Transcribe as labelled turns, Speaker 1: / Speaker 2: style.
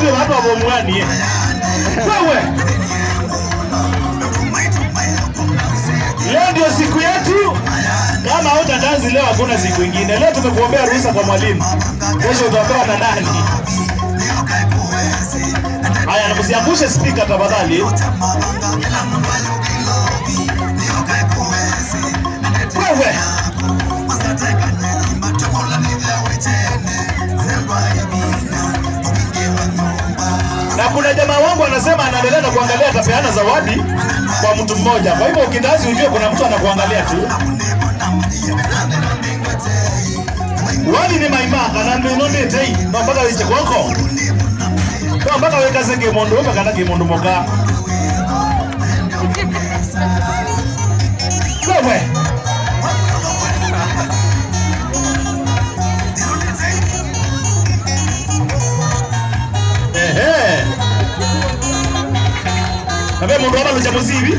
Speaker 1: ndio watu wa bomwani. Wewe. Leo ndio siku yetu. Kama hutadansi leo hakuna siku nyingine. Leo tumekuombea ruhusa kwa mwalimu. Kesho utapewa na nani? Haya, msiangushe speaker tafadhali. Wewe. Na kuna jamaa wangu anasema anaendelea na kuangalia atapeana zawadi kwa mtu mmoja. Kwa hivyo ukidazi ujue kuna mtu anakuangalia tu. Wali ni Maima kana Ino Ndi Tei mpaka wiche kwako. Mpaka weka zenge mondo mpaka na mondo moka. Wewe. Kabe mondo wana lucha muzibi.